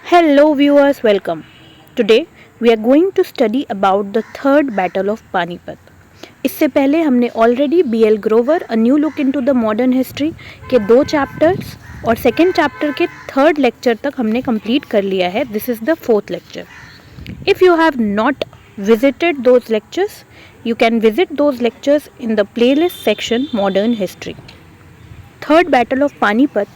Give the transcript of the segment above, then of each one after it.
Hello viewers, welcome. Today we are going to study about the third battle of Panipat. इससे पहले हमने already BL Grover a new look into the modern history के 2 chapters और second chapter के third lecture तक हमने complete कर लिया है. This is the fourth lecture. If you have not visited those lectures, you can visit those lectures in the playlist section Modern History. Third battle of Panipat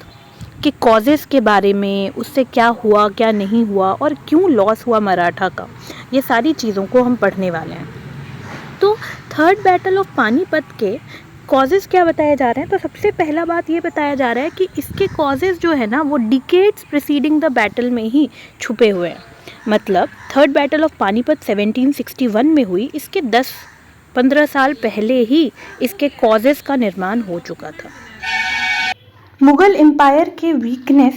के causes के बारे में, उससे क्या हुआ क्या नहीं हुआ और क्यों लॉस हुआ मराठा का, ये सारी चीज़ों को हम पढ़ने वाले हैं. तो थर्ड बैटल ऑफ पानीपत के कॉजेज़ क्या बताए जा रहे हैं. तो सबसे पहला बात ये बताया जा रहा है कि इसके कॉजेज़ जो है ना वो डिकेड्स प्रीसीडिंग द बैटल में ही छुपे हुए हैं. मतलब थर्ड बैटल ऑफ पानीपत 1761 में हुई, इसके 10-15 साल पहले ही इसके कॉजेज़ का निर्माण हो चुका था. मुग़ल एम्पायर के वीकनेस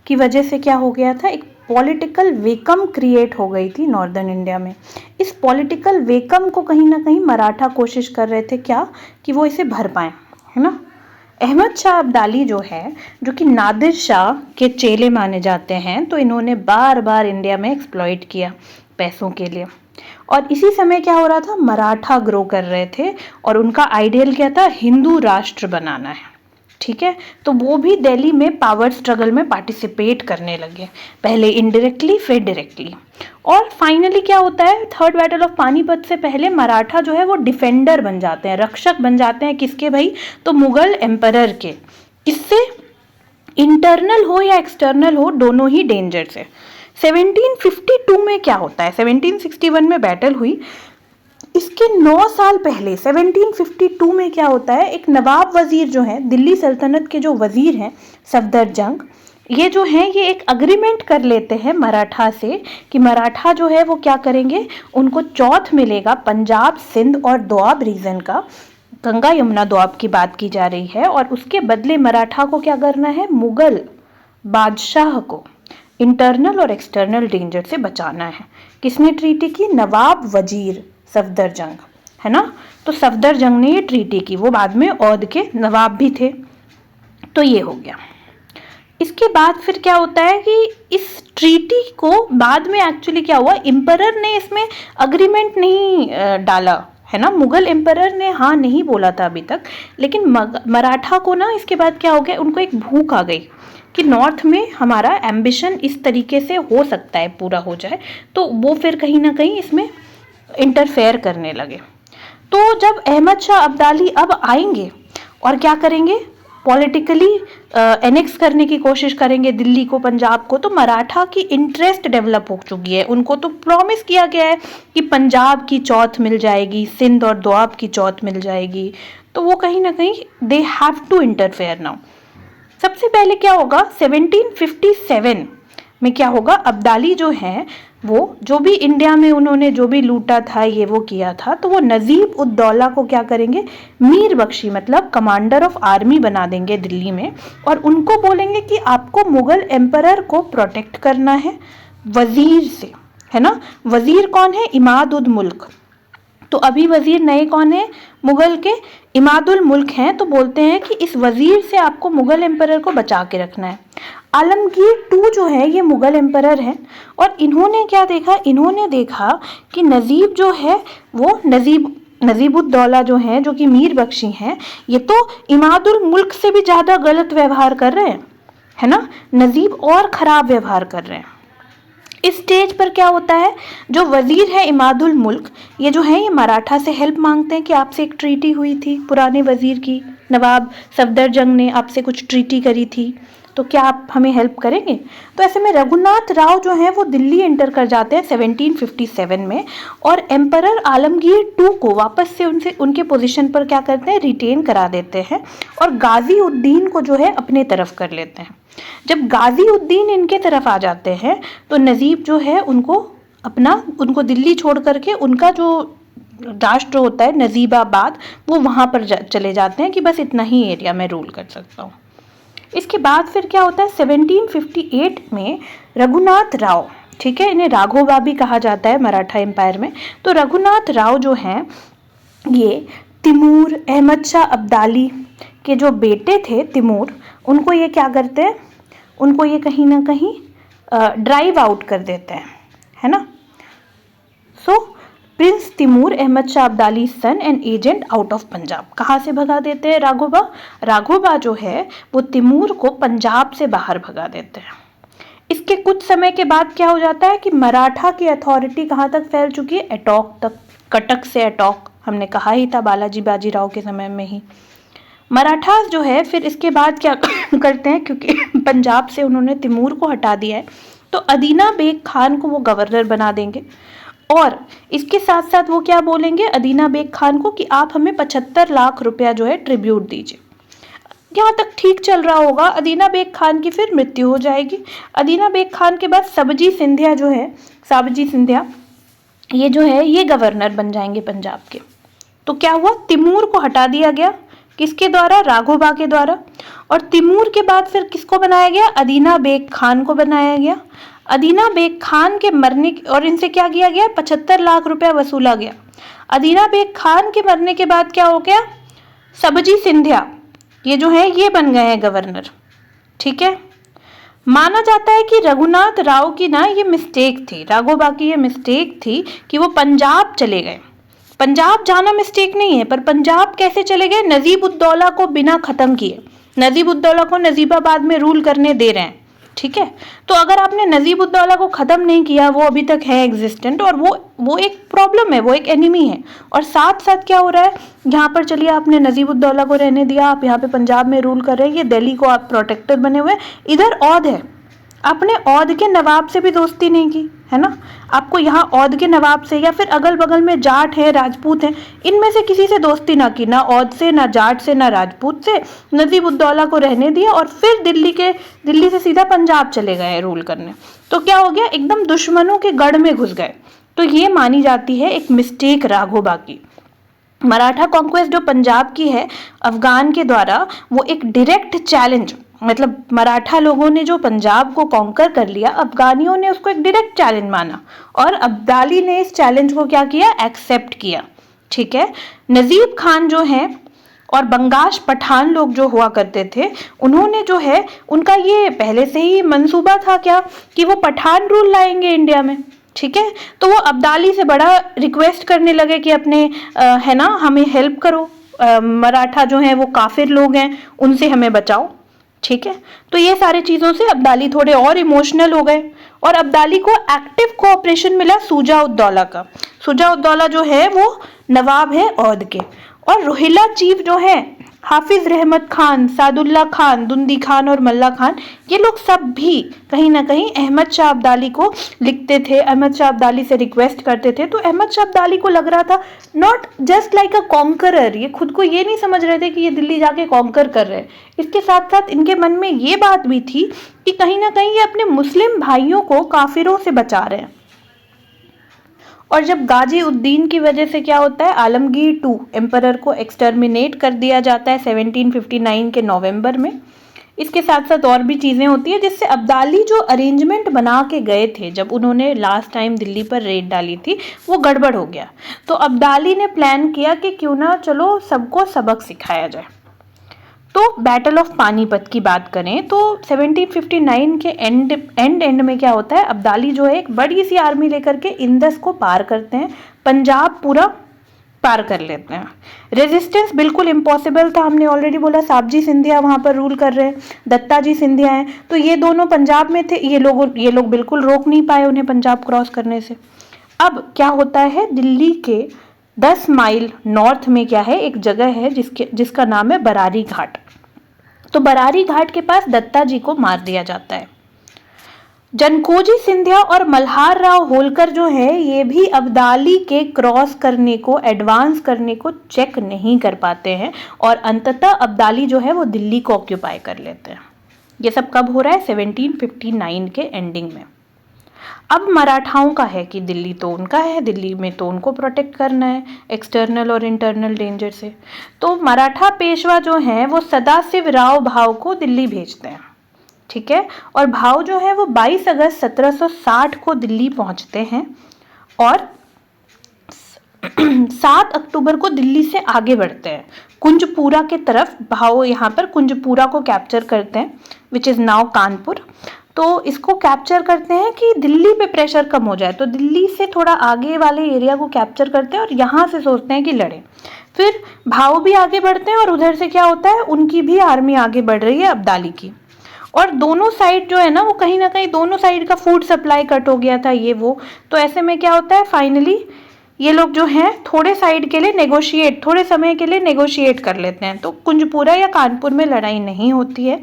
की वजह से क्या हो गया था, एक पॉलिटिकल वेकम क्रिएट हो गई थी नॉर्दर्न इंडिया में. इस पॉलिटिकल वेकम को कहीं ना कहीं मराठा कोशिश कर रहे थे क्या कि वो इसे भर पाएँ, है ना. अहमद शाह अब्दाली जो है, जो कि नादिर शाह के चेले माने जाते हैं, तो इन्होंने बार बार इंडिया में एक्सप्लॉइट किया पैसों के लिए. और इसी समय क्या हो रहा था, मराठा ग्रो कर रहे थे और उनका आइडियल क्या था, हिंदू राष्ट्र बनाना है. ठीक है, तो वो भी दिल्ली में पावर स्ट्रगल में पार्टिसिपेट करने लगे, पहले इनडायरेक्टली फिर डायरेक्टली. और फाइनली क्या होता है, थर्ड बैटल ऑफ पानीपत से पहले मराठा जो है वो डिफेंडर बन जाते हैं, रक्षक बन जाते हैं. किसके भाई, तो मुगल एम्परर के. किससे, इंटरनल हो या एक्सटर्नल हो, दोनों ही डेंजर से. 1752 में क्या होता है, 1761 में बैटल हुई, इसके 9 साल पहले 1752 में क्या होता है, एक नवाब वजीर जो है, दिल्ली सल्तनत के जो वजीर हैं सफदरजंग, ये जो हैं ये एक अग्रीमेंट कर लेते हैं मराठा से कि मराठा जो है वो क्या करेंगे, उनको चौथ मिलेगा पंजाब सिंध और दोआब रीजन का. गंगा यमुना दोआब की बात की जा रही है. और उसके बदले मराठा को क्या करना है, मुगल बादशाह को इंटरनल और एक्सटर्नल डेंजर से बचाना है. किसने ट्रीटी की, नवाब वजीर सफदरजंग, है ना. तो सफदरजंग ने ये ट्रीटी की, वो बाद में औध के नवाब भी थे. तो ये हो गया. इसके बाद फिर क्या होता है कि इस ट्रीटी को बाद में एक्चुअली क्या हुआ, एम्परर ने इसमें अग्रीमेंट नहीं डाला, है ना. मुगल एम्परर ने हाँ नहीं बोला था अभी तक, लेकिन मराठा को ना इसके बाद क्या हो गया, उनको एक भूख आ गई कि नॉर्थ में हमारा एम्बिशन इस तरीके से हो सकता है पूरा हो जाए. तो वो फिर कहीं ना कहीं इसमें इंटरफेयर करने लगे. तो जब अहमद शाह अब्दाली अब आएंगे और क्या करेंगे, पॉलिटिकली एनेक्स करने की कोशिश करेंगे दिल्ली को, पंजाब को, तो मराठा की इंटरेस्ट डेवलप हो चुकी है. उनको तो प्रॉमिस किया गया है कि पंजाब की चौथ मिल जाएगी, सिंध और दोआब की चौथ मिल जाएगी. तो वो कहीं ना कहीं they have to interfere now. सबसे पहले क्या होगा, 1757 में क्या होगा, अब्दाली जो हैं वो जो भी इंडिया में उन्होंने जो भी लूटा था, ये वो किया था, तो वो नजीब उद दौला को क्या करेंगे, मीर बख्शी मतलब कमांडर ऑफ आर्मी बना देंगे दिल्ली में. और उनको बोलेंगे कि आपको मुगल एम्परर को प्रोटेक्ट करना है वजीर से, है ना. वजीर कौन है, इमाद उद मुल्क. तो अभी वजीर नए कौन है, मुगल के इमादुल मुल्क हैं. तो बोलते हैं कि इस वजीर से आपको मुगल एम्परर को बचा के रखना है. आलमगीर टू जो है ये मुगल एम्परर हैं और इन्होंने क्या देखा, इन्होंने देखा कि नजीब जो है वो नजीबुद्दौला जो हैं, जो कि मीर बख्शी हैं, ये तो इमादुल मुल्क से भी ज़्यादा गलत व्यवहार कर रहे हैं, है ना. नजीब और ख़राब व्यवहार कर रहे हैं. इस स्टेज पर क्या होता है, जो वजीर है इमादुल मुल्क, ये जो है ये मराठा से हेल्प मांगते हैं कि आपसे एक ट्रीटी हुई थी पुराने वजीर की, नवाब सफदरजंग ने आपसे कुछ ट्रीटी करी थी, तो क्या आप हमें हेल्प करेंगे. तो ऐसे में रघुनाथ राव जो हैं वो दिल्ली एंटर कर जाते हैं 1757 में और एम्परर आलमगीर टू को वापस से उनके पोजीशन पर क्या करते हैं, रिटेन करा देते हैं और गाजी उद्दीन को जो है अपने तरफ कर लेते हैं. जब गाजी उद्दीन इनके तरफ आ जाते हैं तो नजीब जो है उनको दिल्ली छोड़ करके उनका जो राष्ट्र होता है नजीबाबाद, वो वहाँ पर चले जाते हैं कि बस इतना ही एरिया में रूल कर सकता हूँ. इसके बाद फिर क्या होता है, 1758 में रघुनाथ राव, ठीक है, इन्हें राघोबा भी कहा जाता है मराठा एम्पायर में. तो रघुनाथ राव जो हैं ये तिमूर अहमद शाह अब्दाली के जो बेटे थे तिमूर, उनको ये क्या करते हैं, उनको ये कहीं ना कहीं ड्राइव आउट कर देते हैं, है ना। So prince Timur Ahmad Shah Abdali son and agent out of Punjab, कहाँ से भगा देते हैं? राघोबा। राघोबा जो है वो तिमूर को पंजाब से बाहर भगा देते हैं। इसके कुछ समय के बाद क्या हो जाता है कि मराठा की अथॉरिटी कहाँ तक फैल चुकी है? एटॉक तक, कटक से एटॉक, हमने कहा ही था बालाजी बाजीराव के समय में ही। मराठास जो है फिर इसके बाद क्या करते हैं, क्योंकि पंजाब से उन्होंने तिमूर को हटा दिया है, तो अदीना बेग खान को वो गवर्नर बना देंगे। और इसके साथ साथ वो क्या बोलेंगे अदीना बेग खान को कि आप हमें 75 लाख रुपया जो है ट्रिब्यूट दीजिए। यहाँ तक ठीक चल रहा होगा। अदीना बेग खान की फिर मृत्यु हो जाएगी। अदीना बेग खान के बाद सब्जी सिंधिया जो है, साबजी सिंधिया, ये जो है ये गवर्नर बन जाएंगे पंजाब के। तो क्या हुआ, तिमूर को हटा दिया गया, किसके द्वारा? राघोबा के द्वारा। और तिमूर के बाद फिर किसको बनाया गया? अदीना बेग खान को बनाया गया। अदीना बेग खान के मरने और इनसे क्या किया गया? 75 लाख रुपया वसूला गया। अदीना बेग खान के मरने के बाद क्या हो गया? सब्जी सिंधिया ये जो है ये बन गए हैं गवर्नर, ठीक है। माना जाता है कि रघुनाथ राव की ना ये मिस्टेक थी, राघोबा की ये मिस्टेक थी कि वो पंजाब चले गए। पंजाब जाना मिस्टेक नहीं है, पर पंजाब कैसे चले गए? नजीब उद्दौला को बिना खत्म किए। नजीब उद्दौला को नजीबाबाद में रूल करने दे रहे हैं, ठीक है। तो अगर आपने नजीब उद्दौला को खत्म नहीं किया, वो अभी तक है एग्जिस्टेंट, और वो एक प्रॉब्लम है, वो एक एनिमी है। और साथ साथ क्या हो रहा है यहाँ पर, चलिए आपने नजीब उद्दौला को रहने दिया, आप यहाँ पे पंजाब में रूल कर रहे हैं, ये दिल्ली को आप प्रोटेक्टर बने हुए, इधर औध है, आपने औध के नवाब से भी दोस्ती नहीं की, है ना। आपको यहाँ औध के नवाब से या फिर अगल बगल में जाट है, राजपूत हैं, इनमें से किसी से दोस्ती ना की, ना औध से, ना जाट से, ना राजपूत से। नजीब उद्दौला को रहने दिया और फिर दिल्ली से सीधा पंजाब चले गए रूल करने। तो क्या हो गया, एकदम दुश्मनों के गढ़ में घुस गए। तो ये मानी जाती है एक मिस्टेक राघोबा की। मराठा कॉन्क्वेस्ट जो पंजाब की है अफगान के द्वारा, वो एक डायरेक्ट चैलेंज, मतलब मराठा लोगों ने जो पंजाब को कॉन्कर कर लिया, अफगानियों ने उसको एक डायरेक्ट चैलेंज माना और अब्दाली ने इस चैलेंज को क्या किया? एक्सेप्ट किया, ठीक है। नजीब खान जो है और बंगाश पठान लोग जो हुआ करते थे, उन्होंने जो है उनका ये पहले से ही मंसूबा था क्या कि वो पठान रूल लाएंगे इंडिया में, ठीक है। तो वो अब्दाली से बड़ा रिक्वेस्ट करने लगे कि अपने है ना हमें हेल्प करो, मराठा जो है वो काफिर लोग हैं, उनसे हमें बचाओ, ठीक है। तो ये सारी चीजों से अब्दाली थोड़े और इमोशनल हो गए और अब्दाली को एक्टिव कोऑपरेशन मिला शुजा उद्दौला का। शुजा उद्दौला जो है वो नवाब है औध के, और रोहिला चीफ जो है हाफिज रहमत खान, सादुल्ला खान, दुंदी खान और मल्ला खान, ये लोग सब भी कहीं ना कहीं अहमद शाह अब्दाली को लिखते थे, अहमद शाह अब्दाली से रिक्वेस्ट करते थे। तो अहमद शाह अब्दाली को लग रहा था not just like a conqueror, ये खुद को ये नहीं समझ रहे थे कि ये दिल्ली जाके कॉन्कर कर रहे हैं। इसके साथ साथ इनके मन में ये बात भी थी कि कहीं ना कहीं ये अपने मुस्लिम भाइयों को काफिरों से बचा रहे हैं। और जब गाजी उद्दीन की वजह से क्या होता है, आलमगीर टू एम्परर को एक्सटर्मिनेट कर दिया जाता है 1759 के नवंबर में। इसके साथ साथ और भी चीज़ें होती है जिससे अब्दाली जो अरेंजमेंट बना के गए थे जब उन्होंने लास्ट टाइम दिल्ली पर रेड डाली थी, वो गड़बड़ हो गया। तो अब्दाली ने प्लान किया कि क्यों ना चलो सबको सबक सिखाया जाए। तो बैटल ऑफ पानीपत की बात करें तो 1759 के एंड में क्या होता है, अब्दाली जो है एक बड़ी सी आर्मी लेकर के इंदस को पार करते हैं, पंजाब पूरा पार कर लेते हैं। रेजिस्टेंस बिल्कुल इम्पॉसिबल था, हमने ऑलरेडी बोला साबजी सिंधिया वहाँ पर रूल कर रहे हैं, दत्ताजी सिंधिया हैं, तो ये दोनों पंजाब में थे, ये लोग बिल्कुल रोक नहीं पाए उन्हें पंजाब क्रॉस करने से। अब क्या होता है, दिल्ली के 10 माइल नॉर्थ में क्या है, एक जगह है जिसका नाम है बरारी घाट। तो बरारी घाट के पास दत्ता जी को मार दिया जाता है। जनकोजी सिंधिया और मल्हार राव होलकर जो है ये भी अब्दाली के क्रॉस करने को, एडवांस करने को चेक नहीं कर पाते हैं और अंततः अब्दाली जो है वो दिल्ली को ऑक्यूपाई कर लेते हैं। ये सब कब हो रहा है, 1759 के एंडिंग में। अब मराठाओं का है कि दिल्ली तो उनका है, दिल्ली में तो उनको प्रोटेक्ट करना है एक्सटर्नल और इंटरनल डेंजर से। तो मराठा पेशवा जो हैं वो सदाशिव राव भाव को दिल्ली भेजते हैं, ठीक है। और भाव जो है वो 22 अगस्त 1760 को दिल्ली पहुंचते हैं और 7 अक्टूबर को दिल्ली से आगे बढ़ते हैं कुंजपुरा के तरफ। भाव यहाँ पर कुंजपुरा को कैप्चर करते हैं, विच इज़ नाउ कानपुर। तो इसको कैप्चर करते हैं कि दिल्ली पे प्रेशर कम हो जाए, तो दिल्ली से थोड़ा आगे वाले एरिया को कैप्चर करते हैं और यहाँ से सोचते हैं कि लड़ें। फिर भाऊ भी आगे बढ़ते हैं और उधर से क्या होता है, उनकी भी आर्मी आगे बढ़ रही है अब्दाली की, और दोनों साइड जो है ना वो कहीं ना कहीं दोनों साइड का फूड सप्लाई कट हो गया था ये वो। तो ऐसे में क्या होता है, फाइनली ये लोग जो हैं थोड़े साइड के लिए नेगोशिएट, थोड़े समय के लिए नेगोशिएट कर लेते हैं, तो कुंजपुरा या कानपुर में लड़ाई नहीं होती है।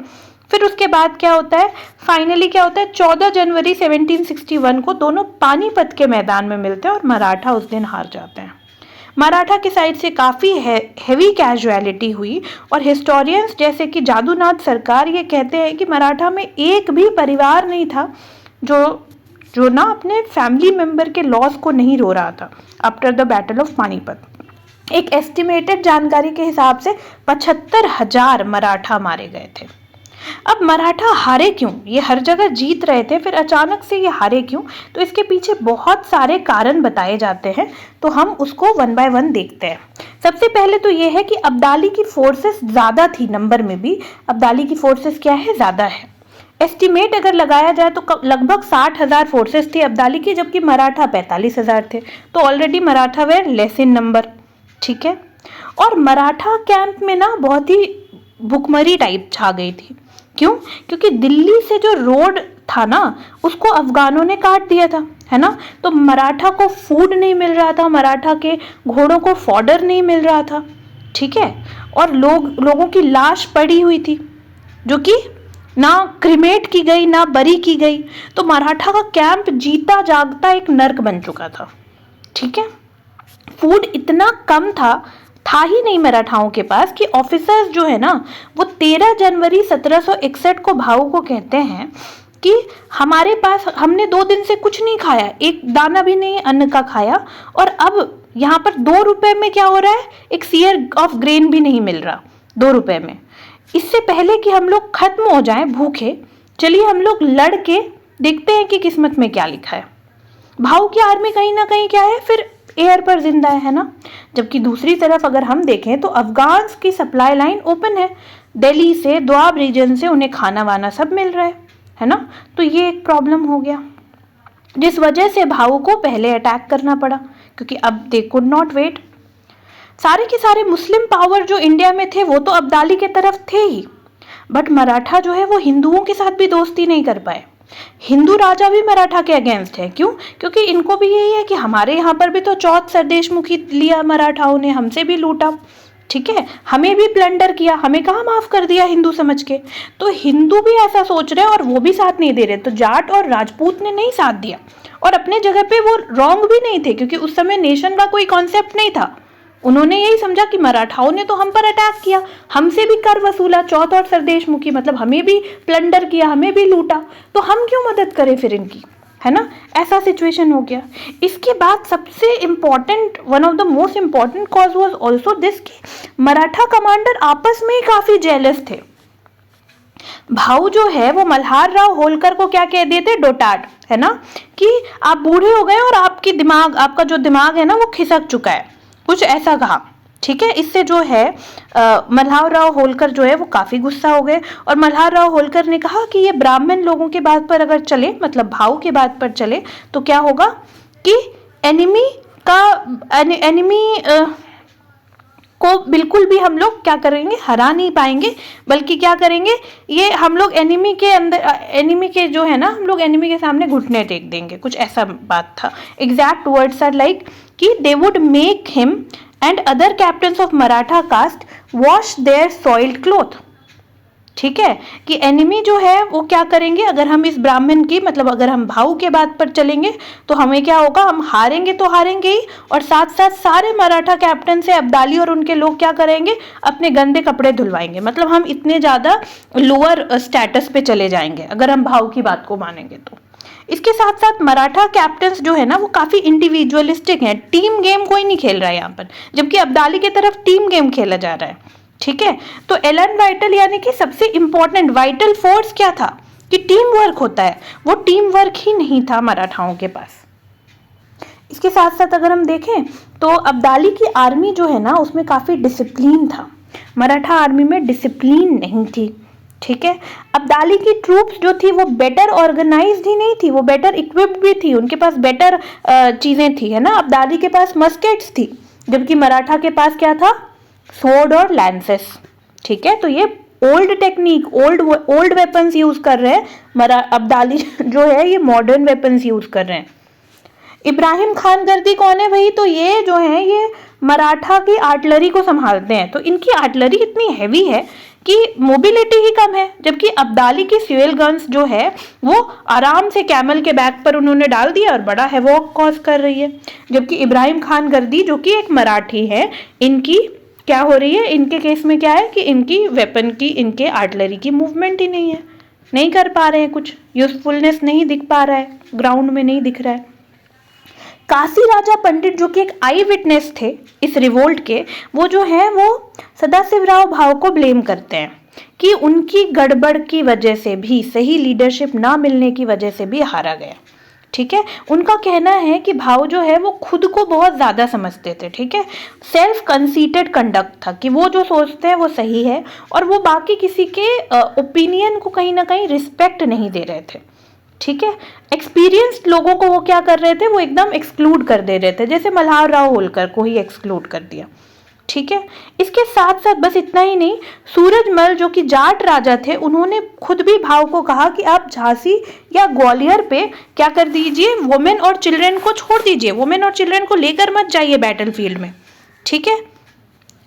फिर उसके बाद क्या होता है, फाइनली क्या होता है, 14 जनवरी 1761 को दोनों पानीपत के मैदान में मिलते हैं और मराठा उस दिन हार जाते हैं। मराठा की साइड से काफ़ी हैवी कैजुअलिटी हुई और हिस्टोरियंस जैसे कि जादूनाथ सरकार ये कहते हैं कि मराठा में एक भी परिवार नहीं था जो ना अपने फैमिली मेंबर के लॉस को नहीं रो रहा था after the battle of Panipat. एक एस्टिमेटेड जानकारी के हिसाब से 75,000 मराठा मारे गए थे। अब मराठा हारे क्यों, ये हर जगह जीत रहे थे, फिर अचानक से ये हारे क्यों, तो इसके पीछे बहुत सारे कारण बताए जाते हैं, तो हम उसको वन बाय वन देखते हैं। सबसे पहले तो ये है कि अब्दाली की फोर्सेस ज़्यादा थी, नंबर में भी अब्दाली की फोर्सेस क्या है, ज़्यादा है। एस्टिमेट अगर लगाया जाए तो लगभग 60,000 फोर्सेस थी अब्दाली की, जबकि मराठा 45,000 थे, तो already Maratha were less in number, ठीक है। और मराठा कैंप में ना बहुत ही भुखमरी टाइप छा गई थी। क्यों? क्योंकि दिल्ली से जो रोड था ना उसको अफगानों ने काट दिया था, है ना, तो मराठा को फूड नहीं मिल रहा था, मराठा के घोड़ों को फॉडर नहीं मिल रहा था, ठीक है। और लोगों की लाश पड़ी हुई थी जो कि ना क्रिमेट की गई ना बरी की गई, तो मराठा का कैंप जीता जागता एक नर्क बन चुका था, ठीक है। फूड इतना कम था ही नहीं मराठाओं के पास कि ऑफिसर्स जो है ना वो 13 जनवरी 1761 को भाऊ को कहते हैं कि हमारे पास, हमने 2 दिन से कुछ नहीं खाया, एक दाना भी नहीं अन्न का खाया, और अब यहाँ पर 2 रुपए में क्या हो रहा है, एक सीयर ऑफ ग्रेन भी नहीं मिल रहा 2 रुपए में। इससे पहले कि हम लोग खत्म हो जाएं भूखे, चलिए हम लोग लड़ के देखते हैं कि किस्मत में क्या लिखा है। भाऊ की आर्मी कहीं ना कहीं क्या है, फिर एयर पर जिंदा है ना। जबकि दूसरी तरफ अगर हम देखें तो अफगान की सप्लाई लाइन ओपन है, दिल्ली से द्वाब रीजन से उन्हें खाना वाना सब मिल रहा है ना। तो ये एक प्रॉब्लम हो गया जिस वजह से भाऊ को पहले अटैक करना पड़ा, क्योंकि अब दे कुड नॉट वेट। सारे के सारे मुस्लिम पावर जो इंडिया में थे वो तो अब्दाली के तरफ थे ही, बट मराठा जो है वो हिंदुओं के साथ भी दोस्ती नहीं कर पाए। हिंदू राजा भी मराठा के अगेंस्ट है। क्यों? क्योंकि इनको भी यही है कि हमारे यहाँ पर भी तो चौथ सरदेशमुखी लिया मराठाओं ने, हमसे भी लूटा, ठीक है, हमें भी प्लंडर किया, हमें कहाँ माफ कर दिया हिंदू समझ के। तो हिंदू भी ऐसा सोच रहे हैं और वो भी साथ नहीं दे रहे। तो जाट और राजपूत ने नहीं साथ दिया, और अपने जगह पे वो रॉन्ग भी नहीं थे, क्योंकि उस समय नेशन का कोई कॉन्सेप्ट नहीं था। उन्होंने यही समझा कि मराठाओं ने तो हम पर अटैक किया, हमसे भी कर वसूला, चौथ और सरदेशमुखी, मतलब हमें भी प्लंडर किया, हमें भी लूटा, तो हम क्यों मदद करें फिर इनकी, है ना। ऐसा सिचुएशन हो गया। इसके बाद सबसे important, one of the most important cause was also this कि मराठा कमांडर आपस में ही काफी जेलस थे। भाऊ जो है वो मल्हार राव होलकर को क्या कह दिए थे, डोटाड, है ना, कि आप बूढ़े हो गए और आपका जो दिमाग है ना वो खिसक चुका है, कुछ ऐसा कहा, ठीक है। इससे जो है मल्हार राव होलकर जो है वो काफी गुस्सा हो गए, और मल्हार राव होलकर ने कहा कि ये ब्राह्मण लोगों के बात पर अगर चले, मतलब भाऊ के बात पर चले, तो क्या होगा कि एनिमी को बिल्कुल भी हम लोग क्या करेंगे, हरा नहीं पाएंगे, बल्कि क्या करेंगे, ये हम लोग एनिमी के जो है ना, हम लोग एनिमी के सामने घुटने टेक देंगे, कुछ ऐसा बात था। एग्जैक्ट वर्ड्स आर लाइक कि they would make him and other captains of Maratha caste wash their soiled cloth, ठीक है, कि एनिमी जो है वो क्या करेंगे, अगर हम इस ब्राह्मण की, मतलब अगर हम भाऊ के बात पर चलेंगे तो हमें क्या होगा, हम हारेंगे तो हारेंगे ही, और साथ साथ सारे मराठा कैप्टन से अब्दाली और उनके लोग क्या करेंगे, अपने गंदे कपड़े धुलवाएंगे, मतलब हम इतने ज़्यादा लोअर स्टेटस पे चले जाएंगे अगर हम भाऊ की बात को मानेंगे तो। इसके साथ साथ मराठा कैप्टन्स जो है ना वो काफ़ी इंडिविजुअलिस्टिक हैं, टीम गेम कोई नहीं खेल रहा है यहाँ पर, जबकि अब्दाली की तरफ टीम गेम खेला जा रहा है, ठीक है। तो एलन वाइटल यानी कि सबसे इंपॉर्टेंट वाइटल फोर्स क्या था कि टीम वर्क होता है, वो टीम वर्क ही नहीं था मराठाओं के पास। इसके साथ साथ अगर हम देखें तो अब्दाली की आर्मी जो है ना उसमें काफ़ी डिसिप्लिन था, मराठा आर्मी में डिसिप्लिन नहीं थी, ठीक है। अब्दाली की ट्रूप्स जो थी वो बेटर ऑर्गेनाइज्ड ही नहीं थी, वो बेटर इक्विप्ड भी थी, उनके पास बेटर चीजें थी, है ना। अब्दाली के पास मस्केट्स थी, जबकि मराठा के पास क्या था, स्वॉर्ड और लैंसेस। ठीक है, तो ये old technique, old weapons use कर रहे हैं। अब्दाली जो है ये मॉडर्न वेपन्स यूज कर रहे हैं। इब्राहिम खान गर्दी कौन है भाई, तो ये जो है ये मराठा की आर्टिलरी को संभालते हैं। तो इनकी आर्टिलरी इतनी हैवी है कि मोबिलिटी ही कम है, जबकि अब्दाली की फ्यूल गन्स जो है वो आराम से कैमल के बैक पर उन्होंने डाल दिया और बड़ा हैवॉक कॉज कर रही है। जबकि इब्राहिम खान गर्दी जो कि एक मराठी है, इनकी क्या हो रही है, इनके केस में क्या है कि इनकी वेपन की, इनके आर्टिलरी की मूवमेंट ही नहीं है, नहीं कर पा रहे हैं, कुछ यूजफुलनेस नहीं दिख पा रहा है, ग्राउंड में नहीं दिख रहा है। काशी राजा पंडित जो कि एक आई विटनेस थे इस रिवोल्ट के, वो जो है वो सदाशिवराव भाव को ब्लेम करते हैं कि उनकी गड़बड़ की वजह से भी, सही लीडरशिप ना मिलने की वजह से भी हारा गया। ठीक है, उनका कहना है कि भाव जो है वो खुद को बहुत ज्यादा समझते थे। ठीक है, सेल्फ कंसीटेड कंडक्ट था कि वो जो सोचते हैं वो सही है और वो बाकी किसी के ओपिनियन को कहीं ना कहीं रिस्पेक्ट नहीं दे रहे थे। ठीक है, एक्सपीरियंस्ड लोगों को वो क्या कर रहे थे, वो एकदम एक्सक्लूड कर दे रहे थे, जैसे मल्हार राव होलकर को ही एक्सक्लूड कर दिया। ठीक है, इसके साथ साथ बस इतना ही नहीं, सूरजमल जो कि जाट राजा थे, उन्होंने खुद भी भाव को कहा कि आप झांसी या ग्वालियर पे क्या कर दीजिए, वुमेन और चिल्ड्रन को छोड़ दीजिए, वुमेन और चिल्ड्रन को लेकर मत जाइए बैटलफील्ड में। ठीक है,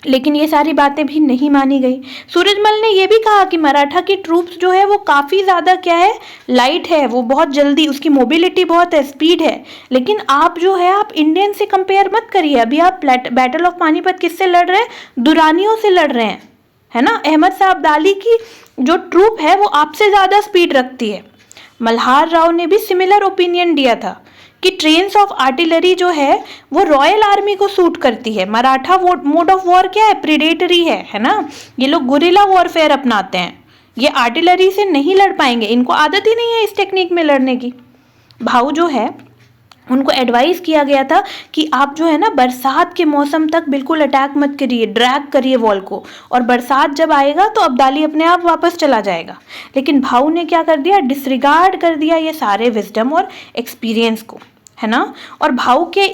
लेकिन ये सारी बातें भी नहीं मानी गई। सूरजमल ने यह भी कहा कि मराठा की ट्रूप्स जो है वो काफ़ी ज़्यादा क्या है, लाइट है, वो बहुत जल्दी, उसकी मोबिलिटी बहुत है, स्पीड है, लेकिन आप जो है आप इंडियन से कंपेयर मत करिए। अभी आप बैटल ऑफ पानीपत किससे लड़ रहे हैं, दुरानियों से लड़ रहे हैं, है ना। अहमद शाह अब्दाली की जो ट्रूप है वो आपसे ज़्यादा स्पीड रखती है। मल्हार राव ने भी सिमिलर ओपिनियन दिया था कि ट्रेन्स ऑफ आर्टिलरी जो है वो रॉयल आर्मी को सूट करती है। मराठा मोड ऑफ वॉर क्या है, प्रीडेटरी है ना। ये लोग गुरिल्ला वॉरफेयर अपनाते हैं, ये आर्टिलरी से नहीं लड़ पाएंगे, इनको आदत ही नहीं है इस टेक्निक में लड़ने की। भाऊ जो है उनको एडवाइस किया गया था कि आप जो है ना बरसात के मौसम तक बिल्कुल अटैक मत करिए, ड्रैग करिए वॉल को, और बरसात जब आएगा तो अब्दाली अपने आप वापस चला जाएगा। लेकिन भाऊ ने क्या कर दिया, डिसरिगार्ड कर दिया ये सारे विजडम और एक्सपीरियंस को, है ना। और भाऊ के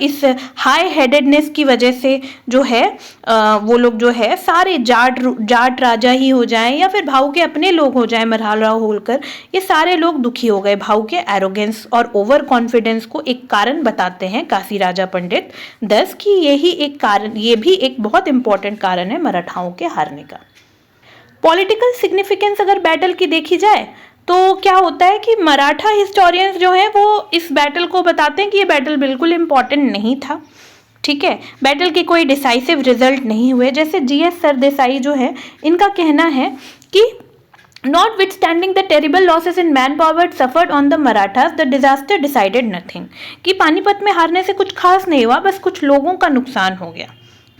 इस हाई हेडेडनेस की वजह से जो है वो लोग जो है सारे जाट राजा ही हो जाएं या फिर भाऊ के अपने लोग हो जाएं, मल्हार राव होलकर, ये सारे लोग दुखी हो गए। भाऊ के एरोगेंस और ओवर कॉन्फिडेंस को एक कारण बताते हैं काशी राजा पंडित दस कि यही एक कारण, ये भी एक बहुत इंपॉर्टेंट कारण है मराठाओं के हारने का। पॉलिटिकल सिग्निफिकेंस अगर बैटल की देखी जाए तो क्या होता है कि मराठा हिस्टोरियंस जो हैं वो इस बैटल को बताते हैं कि ये बैटल बिल्कुल इम्पॉर्टेंट नहीं था। ठीक है, बैटल के कोई डिसाइसिव रिजल्ट नहीं हुए। जैसे जीएस सरदेसाई जो है, इनका कहना है कि Notwithstanding the terrible losses in manpower suffered on the Marathas, the disaster decided nothing. कि पानीपत में हारने से कुछ खास नहीं हुआ, बस कुछ लोगों का नुकसान हो गया।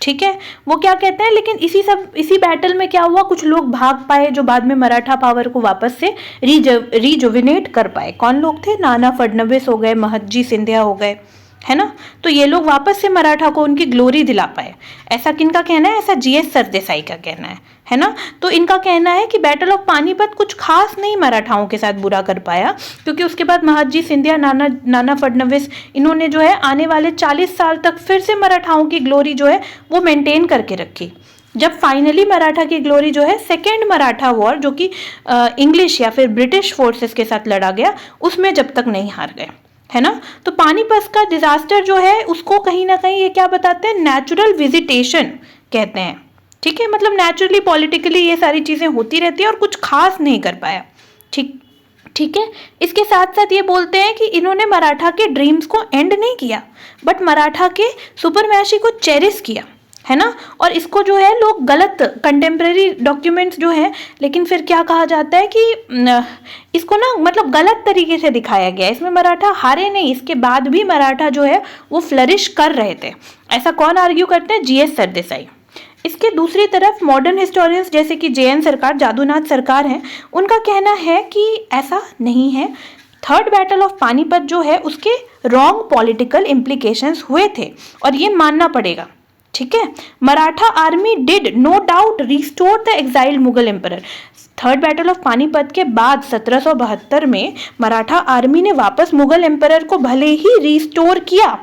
ठीक है, वो क्या कहते हैं, लेकिन इसी बैटल में क्या हुआ, कुछ लोग भाग पाए जो बाद में मराठा पावर को वापस से रिजुविनेट कर पाए। कौन लोग थे, नाना फडणवीस हो गए, महदजी सिंधिया हो गए, है ना। तो ये लोग वापस से मराठा को उनकी ग्लोरी दिला पाए। ऐसा किनका कहना है, ऐसा जीएस सरदेसाई का कहना है ना। तो इनका कहना है कि बैटल ऑफ पानीपत कुछ खास नहीं मराठाओं के साथ बुरा कर पाया, क्योंकि उसके बाद महदजी सिंधिया, नाना फडणवीस, इन्होंने जो है आने वाले 40 साल तक फिर से मराठाओं की ग्लोरी जो है वो मेंटेन करके रखी। जब फाइनली मराठा की ग्लोरी जो है सेकेंड मराठा वॉर जो कि इंग्लिश या फिर ब्रिटिश फोर्सेस के साथ लड़ा गया, उसमें जब तक नहीं हार गए, है ना। तो पानीपत का डिजास्टर जो है उसको कहीं ना कहीं ये क्या बताते हैं, नेचुरल विजिटेशन कहते हैं। ठीक है, मतलब नेचुरली पॉलिटिकली ये सारी चीजें होती रहती है और कुछ खास नहीं कर पाया। ठीक है, इसके साथ साथ ये बोलते हैं कि इन्होंने मराठा के ड्रीम्स को एंड नहीं किया, बट मराठा के सुपरमैशी को चेरिश किया, है ना। और इसको जो है लोग गलत कंटेम्प्रेरी डॉक्यूमेंट्स जो है, लेकिन फिर क्या कहा जाता है कि इसको ना मतलब गलत तरीके से दिखाया गया। इसमें मराठा हारे नहीं, इसके बाद भी मराठा जो है वो फ्लरिश कर रहे थे। ऐसा कौन आर्ग्यू करते हैं, जीएस सरदेसाई। इसके दूसरी तरफ मॉडर्न हिस्टोरियंस जैसे कि जेएन सरकार, जादूनाथ सरकार हैं, उनका कहना है कि ऐसा नहीं है। थर्ड बैटल ऑफ पानीपत जो है उसके रॉन्ग पॉलिटिकल इम्प्लीकेशंस हुए थे और ये मानना पड़ेगा। ठीक है, Maratha army did no doubt restore the exiled Mughal emperor. Third battle of Panipat के बाद 1772 में मराठा आर्मी ने वापस मुगल एम्परर को भले ही रिस्टोर किया,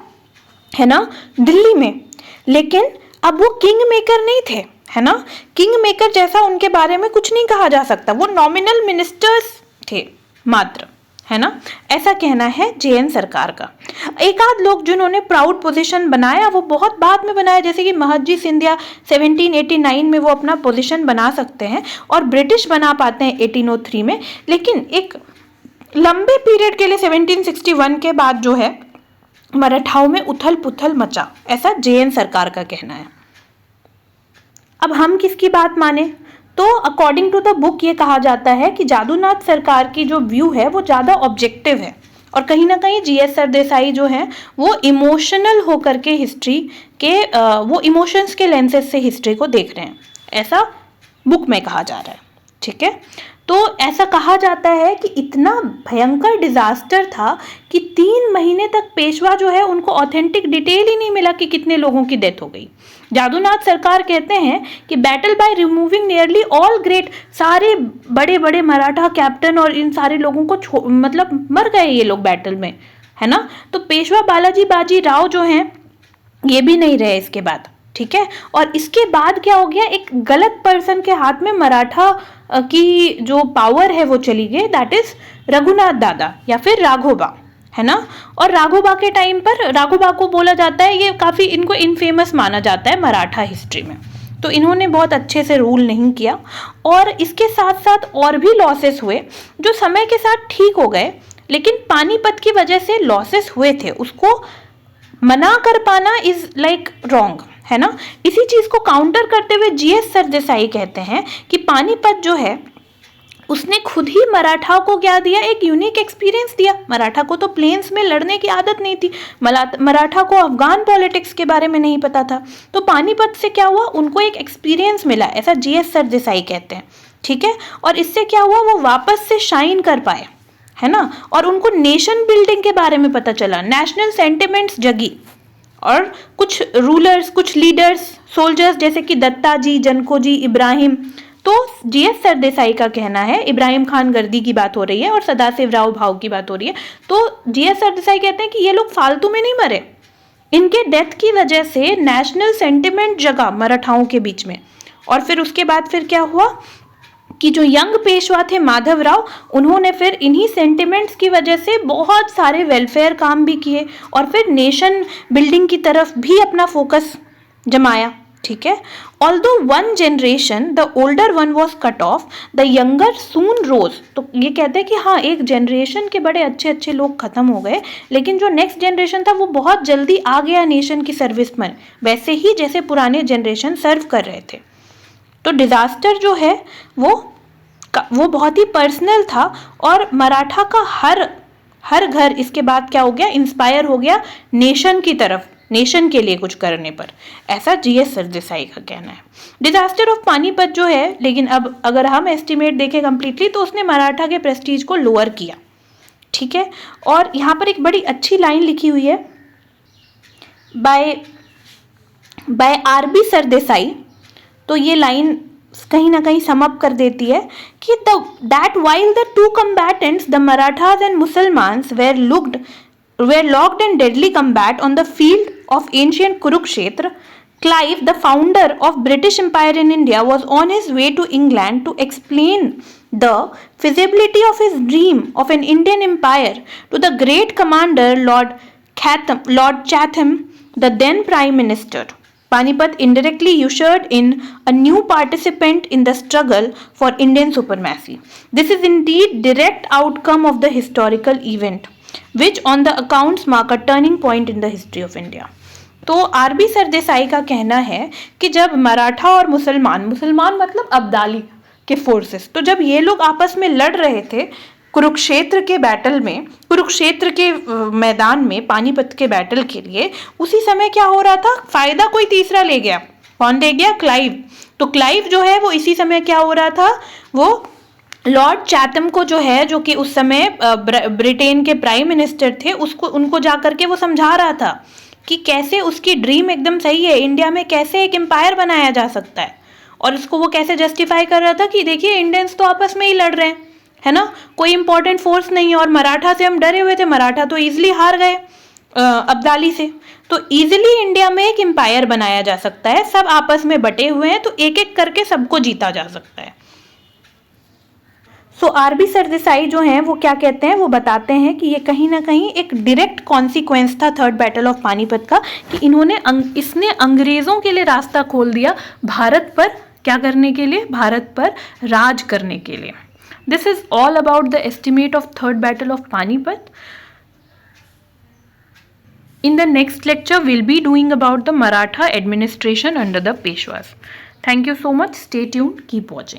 है ना, दिल्ली में, लेकिन अब वो किंग मेकर नहीं थे, है ना। किंग मेकर जैसा उनके बारे में कुछ नहीं कहा जा सकता, वो नॉमिनल मिनिस्टर्स थे मात्र, है ना, ऐसा कहना है जेएन सरकार का। एक आध लोग जिन्होंने प्राउड पोजीशन बनाया वो बहुत बाद में बनाया, जैसे कि महजी सिंधिया 1789 में वो अपना पोजीशन बना सकते हैं और ब्रिटिश बना पाते हैं 1803 में, लेकिन एक लंबे पीरियड के लिए 1761 के बाद जो है मराठाओं में उथल पुथल मचा, ऐसा जेएन सरकार का कहना है। अब हम किसकी बात माने, तो अकॉर्डिंग टू द बुक ये कहा जाता है कि जादूनाथ सरकार की जो व्यू है वो ज़्यादा ऑब्जेक्टिव है और कहीं ना कहीं जीएस सरदेसाई जो है वो इमोशनल होकर के हिस्ट्री के वो इमोशंस के लेंसेज से हिस्ट्री को देख रहे हैं, ऐसा बुक में कहा जा रहा है, ठीक है। तो ऐसा कहा जाता है कि इतना भयंकर डिजास्टर था कि 3 महीने तक पेशवा जो है उनको ऑथेंटिक डिटेल ही नहीं मिला कि कितने लोगों की डेथ हो गई। जादूनाथ सरकार कहते हैं कि battle by removing nearly all great, सारे बड़े बड़े मराठा कैप्टन और इन सारे लोगों को मतलब मर गए ये लोग बैटल में, है ना। तो पेशवा बालाजी बाजी राव जो हैं ये भी नहीं रहे इसके बाद, ठीक है। और इसके बाद क्या हो गया, एक गलत पर्सन के हाथ में मराठा की जो पावर है वो चली गई, दैट इज रघुनाथ दादा या फिर राघोबा, है ना। और राघोबा के टाइम पर, राघोबा को बोला जाता है, ये काफ़ी इनको इनफेमस माना जाता है मराठा हिस्ट्री में, तो इन्होंने बहुत अच्छे से रूल नहीं किया और इसके साथ साथ और भी लॉसेस हुए जो समय के साथ ठीक हो गए, लेकिन पानीपत की वजह से लॉसेस हुए थे, उसको मना कर पाना इज लाइक रॉन्ग, है ना। इसी चीज को काउंटर करते हुए जीएस सरदेसाई कहते हैं कि पानीपत जो है उसने खुद ही मराठाओं को क्या दिया, एक यूनिक एक्सपीरियंस दिया। मराठा को तो प्लेन्स में लड़ने की आदत नहीं थी, मराठा को अफगान पॉलिटिक्स के बारे में नहीं पता था, तो पानीपत से क्या हुआ, उनको एक एक्सपीरियंस मिला, ऐसा जीएस सरदेसाई कहते हैं, ठीक है। और इससे क्या हुआ, वो वापस से शाइन कर पाए, है ना, और उनको नेशन बिल्डिंग के बारे में पता चला, नेशनल सेंटिमेंट्स जगी और कुछ रूलर्स, कुछ लीडर्स, सोल्जर्स जैसे कि दत्ता जी, जनको जी, इब्राहिम, तो जीएस सरदेसाई का कहना है, इब्राहिम खान गर्दी की बात हो रही है और सदाशिव राव भाव की बात हो रही है, तो जीएस सरदेसाई कहते हैं कि ये लोग फालतू में नहीं मरे, इनके डेथ की वजह से नेशनल सेंटिमेंट जगा मराठाओं के बीच में। और फिर उसके बाद फिर क्या हुआ कि जो यंग पेशवा थे माधव राव, उन्होंने फिर इन्हीं सेंटिमेंट्स की वजह से बहुत सारे वेलफेयर काम भी किए और फिर नेशन बिल्डिंग की तरफ भी अपना फोकस जमाया, ठीक है। Although one generation the older one was cut off, the younger son rose, तो ये कहते हैं कि हाँ, एक जनरेशन के बड़े अच्छे अच्छे लोग खत्म हो गए, लेकिन जो नेक्स्ट जनरेशन था वो बहुत जल्दी आ गया नेशन की सर्विस में, वैसे ही जैसे पुराने जनरेशन सर्व कर रहे थे। तो डिजास्टर जो है वो बहुत ही पर्सनल था और मराठा का हर घर इसके बाद क्या हो गया, इंस्पायर हो गया नेशन की तरफ, नेशन के लिए कुछ करने पर, ऐसा जीएस सरदेसाई का कहना है। डिजास्टर ऑफ पानीपत जो है, लेकिन अब अगर हम एस्टिमेट देखें कंप्लीटली तो उसने मराठा के प्रेस्टीज को लोअर किया, ठीक है। और यहाँ पर एक बड़ी अच्छी लाइन लिखी हुई है बाय आरबी सरदेसाई, तो ये लाइन कहीं ना कहीं समअप कर देती है कि that while the two combatants, the Marathas and Musalmans, were locked in deadly combat on the field of ancient Kurukshetra, Clive, the founder of British Empire in India, was on his way to England to explain the feasibility of his dream of an Indian empire to the great commander Lord Chatham, the then Prime Minister. Panipat indirectly ushered in a new participant in the struggle for Indian supremacy. This is indeed direct outcome of the historical event, which on the accounts mark a turning point in the history of India. तो RB Sardesai का कहना है कि जब मराठा और मुसलमान मतलब अब्दाली के फोर्सेस, तो जब ये लोग आपस में लड़ रहे थे कुरुक्षेत्र के बैटल में, कुरुक्षेत्र के मैदान में पानीपत के बैटल के लिए, उसी समय क्या हो रहा था, फायदा कोई तीसरा ले गया। कौन ले गया? क्लाइव। तो क्लाइव जो है वो इसी समय क्या हो रहा था, वो लॉर्ड चैथम को जो है, जो कि उस समय ब्रिटेन के प्राइम मिनिस्टर थे, उनको जाकर के वो समझा रहा था कि कैसे उसकी ड्रीम एकदम सही है, इंडिया में कैसे एक एम्पायर बनाया जा सकता है। और इसको वो कैसे जस्टिफाई कर रहा था कि देखिए इंडियंस तो आपस में ही लड़ रहे हैं, है ना, कोई इंपॉर्टेंट फोर्स नहीं है, और मराठा से हम डरे हुए थे, मराठा तो इजिली हार गए अब्दाली से। तो इजिली इंडिया में एक एम्पायर बनाया जा सकता है, सब आपस में बटे हुए हैं, तो एक एक करके सबको जीता जा सकता है। सो आरबी सरदेसाई जो हैं वो क्या कहते हैं, वो बताते हैं कि ये कहीं ना कहीं एक डायरेक्ट कॉन्सिक्वेंस था थर्ड बैटल ऑफ पानीपत का, कि इसने अंग्रेजों के लिए रास्ता खोल दिया भारत पर क्या करने के लिए, भारत पर राज करने के लिए। This is all about the estimate of third battle of Panipat. In the next lecture, we'll be doing about the Maratha administration under the Peshwas. Thank you so much. Stay tuned. Keep watching.